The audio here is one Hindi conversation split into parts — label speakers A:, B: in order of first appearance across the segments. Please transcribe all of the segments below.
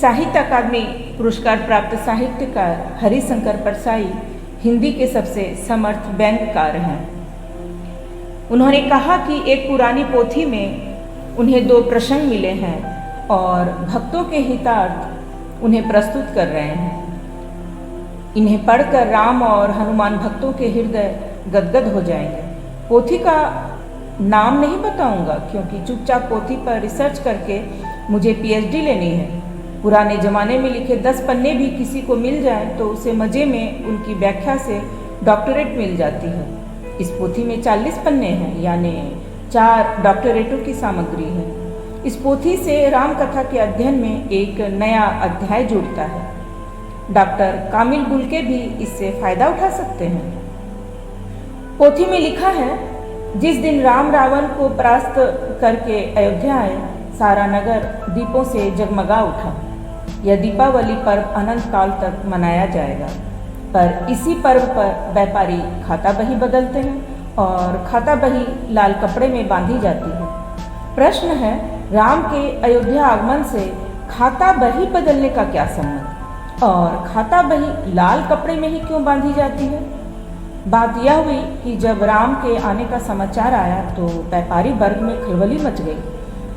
A: साहित्य अकादमी पुरस्कार प्राप्त साहित्यकार हरिशंकर परसाई हिंदी के सबसे समर्थ व्यंग्यकार हैं। उन्होंने कहा कि एक पुरानी पोथी में उन्हें 2 प्रसंग मिले हैं और भक्तों के हितार्थ उन्हें प्रस्तुत कर रहे हैं। इन्हें पढ़कर राम और हनुमान भक्तों के हृदय गदगद हो जाएंगे। पोथी का नाम नहीं बताऊंगा क्योंकि चुपचाप पोथी पर रिसर्च करके मुझे पीएचडी लेनी है। पुराने ज़माने में लिखे 10 पन्ने भी किसी को मिल जाए तो उसे मज़े में उनकी व्याख्या से डॉक्टरेट मिल जाती है। इस पोथी में 40 पन्ने हैं, यानी 4 डॉक्टरेटों की सामग्री है। इस पोथी से राम कथा के अध्ययन में एक नया अध्याय जुड़ता है। डॉक्टर कामिल बुल्के भी इससे फ़ायदा उठा सकते हैं। पोथी में लिखा है, जिस दिन राम रावण को परास्त करके अयोध्या आए, सारा नगर दीपों से जगमगा उठा। यह दीपावली पर्व अनंत काल तक मनाया जाएगा। पर इसी पर्व पर व्यापारी खाता बही बदलते हैं और खाता बही लाल कपड़े में बांधी जाती है। प्रश्न है, राम के अयोध्या आगमन से खाता बही बदलने का क्या संबंध और खाता बही लाल कपड़े में ही क्यों बांधी जाती है? बात यह हुई कि जब राम के आने का समाचार आया तो व्यापारी वर्ग में खलबली मच गई।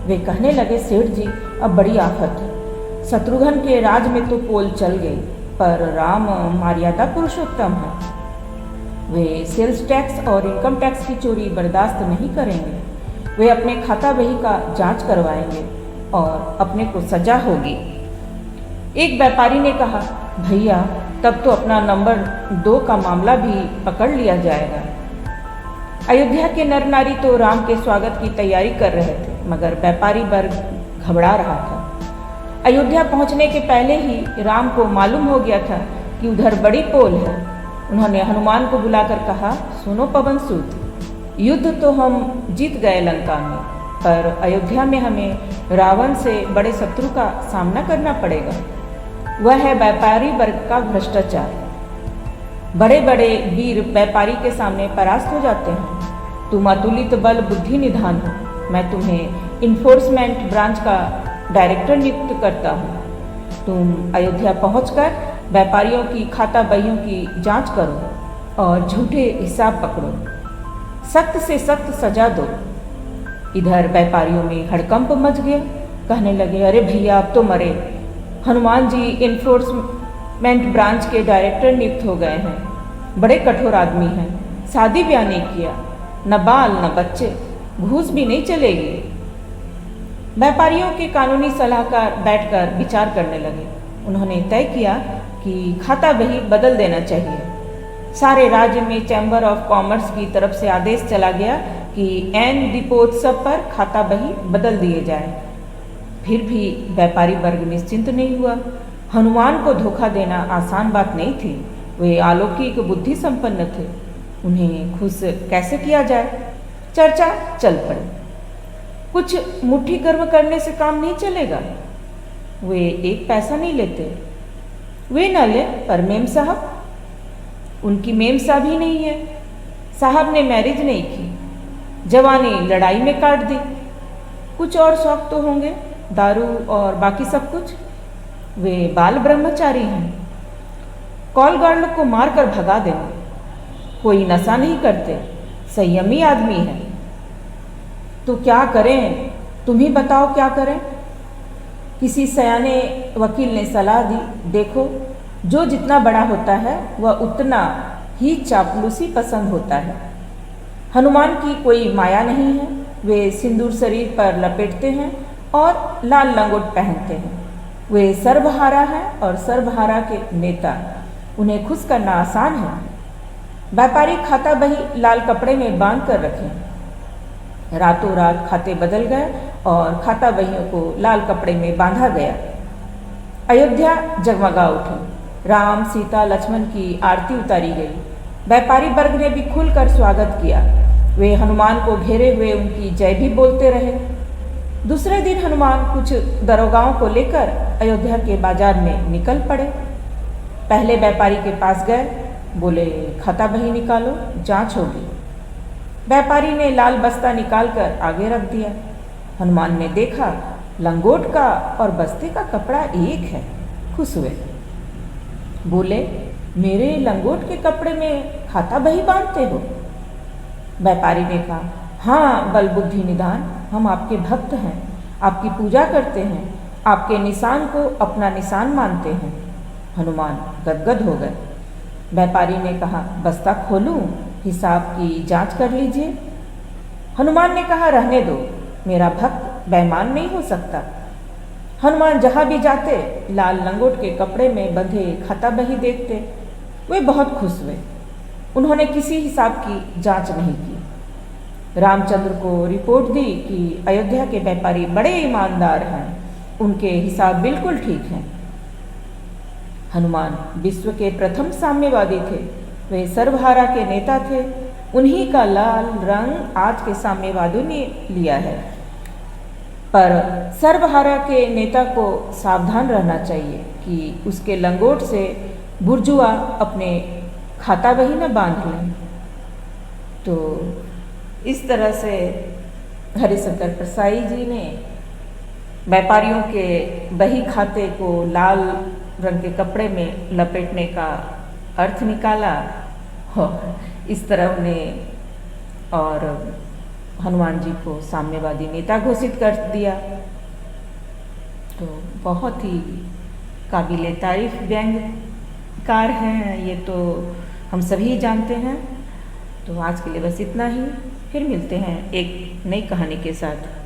A: वे कहने लगे, सेठ जी अब बड़ी आफत है। शत्रुघ्न के राज में तो पोल चल गई, पर राम मर्यादा पुरुषोत्तम है। वे सेल्स टैक्स और इनकम टैक्स की चोरी बर्दाश्त नहीं करेंगे। वे अपने खाता बही का जांच करवाएंगे और अपने को सजा होगी। एक व्यापारी ने कहा, भैया तब तो अपना नंबर 2 का मामला भी पकड़ लिया जाएगा। अयोध्या के नर नारी तो राम के स्वागत की तैयारी कर रहे थे, मगर व्यापारी वर्ग घबरा रहा था। अयोध्या पहुंचने के पहले ही राम को मालूम हो गया था कि उधर बड़ी पोल है। उन्होंने हनुमान को बुलाकर कहा, सुनो पवन सूत, युद्ध तो हम जीत गए लंका में, पर अयोध्या में हमें रावण से बड़े शत्रु का सामना करना पड़ेगा। वह है व्यापारी वर्ग का भ्रष्टाचार। बड़े बड़े वीर व्यापारी के सामने परास्त हो जाते हैं। तुम अतुलित बल बुद्धि निधान हो। मैं तुम्हें इन्फोर्समेंट ब्रांच का डायरेक्टर नियुक्त करता हूँ। तुम अयोध्या पहुंचकर व्यापारियों की खाता बहियों की जांच करो और झूठे हिसाब पकड़ो। सख्त से सख्त सजा दो। इधर व्यापारियों में हड़कंप मच गया। कहने लगे, अरे भैया अब तो मरे। हनुमान जी इन्फोर्समेंट ब्रांच के डायरेक्टर नियुक्त हो गए हैं। बड़े कठोर आदमी हैं। शादी ब्याह नहीं किया, न बाल न बच्चे, घूस भी नहीं चलेगी। व्यापारियों के कानूनी सलाहकार बैठकर विचार करने लगे। उन्होंने तय किया कि खाता बही बदल देना चाहिए। सारे राज्य में चैम्बर ऑफ कॉमर्स की तरफ से आदेश चला गया कि ऐन दीपोत्सव पर खाता बही बदल दिए जाए। फिर भी व्यापारी वर्ग निश्चिंत नहीं हुआ। हनुमान को धोखा देना आसान बात नहीं थी। वे अलौकिक बुद्धि संपन्न थे। उन्हें खुश कैसे किया जाए? चर्चा चल पड़ी। कुछ मुट्ठी गर्म करने से काम नहीं चलेगा। वे 1 पैसा नहीं लेते। वे न ले, पर मेम साहब, उनकी मेम साहब ही नहीं है। साहब ने मैरिज नहीं की, जवानी लड़ाई में काट दी। कुछ और शौक तो होंगे, दारू और बाकी सब कुछ। वे बाल ब्रह्मचारी हैं। कॉल गर्ल को मारकर भगा देंगे। कोई नशा नहीं करते, संयमी आदमी है। तो क्या करें? तुम ही बताओ क्या करें? किसी सयाने वकील ने सलाह दी, देखो जो जितना बड़ा होता है वह उतना ही चापलूसी पसंद होता है। हनुमान की कोई माया नहीं है। वे सिंदूर शरीर पर लपेटते हैं और लाल लंगोट पहनते हैं। वे सर्वहारा हैं और सर्वहारा के नेता। उन्हें खुश करना आसान है। व्यापारी खाता बही लाल कपड़े में बांध कर रखें। रातों रात खाते बदल गए और खाता बहियों को लाल कपड़े में बांधा गया। अयोध्या जगमगा उठी। राम, सीता, लक्ष्मण की आरती उतारी गई। व्यापारी वर्ग ने भी खुलकर स्वागत किया। वे हनुमान को घेरे हुए उनकी जय भी बोलते रहे। दूसरे दिन हनुमान कुछ दरोगाओं को लेकर अयोध्या के बाजार में निकल पड़े। पहले व्यापारी के पास गए, बोले खाता बही निकालो, जांच होगी। व्यापारी ने लाल बस्ता निकालकर आगे रख दिया। हनुमान ने देखा लंगोट का और बस्ते का कपड़ा एक है। खुश हुए, बोले, मेरे लंगोट के कपड़े में खाता बही बांधते हो? व्यापारी ने कहा, हाँ बलबुद्धि निदान, हम आपके भक्त हैं, आपकी पूजा करते हैं, आपके निशान को अपना निशान मानते हैं। हनुमान गदगद हो गए। व्यापारी ने कहा, बस्ता खोलूं, हिसाब की जांच कर लीजिए। हनुमान ने कहा, रहने दो, मेरा भक्त बेईमान नहीं हो सकता। हनुमान जहाँ भी जाते लाल लंगोट के कपड़े में बंधे खाता बही देखते। वे बहुत खुश हुए। उन्होंने किसी हिसाब की जांच नहीं की। रामचंद्र को रिपोर्ट दी कि अयोध्या के व्यापारी बड़े ईमानदार हैं, उनके हिसाब बिल्कुल ठीक हैं। हनुमान विश्व के प्रथम साम्यवादी थे। वे सर्वहारा के नेता थे। उन्हीं का लाल रंग आज के साम्यवादियों ने लिया है। पर सर्वहारा के नेता को सावधान रहना चाहिए कि उसके लंगोट से बुर्जुआ अपने खाता बही न बांध लें। तो इस तरह से हरिशंकर परसाई जी ने व्यापारियों के बही खाते को लाल रंग के कपड़े में लपेटने का अर्थ निकाला और इस तरह उन्हें और हनुमान जी को साम्यवादी नेता घोषित कर दिया। तो बहुत ही काबिले तारीफ व्यंग्यकार हैं, ये तो हम सभी जानते हैं। तो आज के लिए बस इतना ही, फिर मिलते हैं एक नई कहानी के साथ।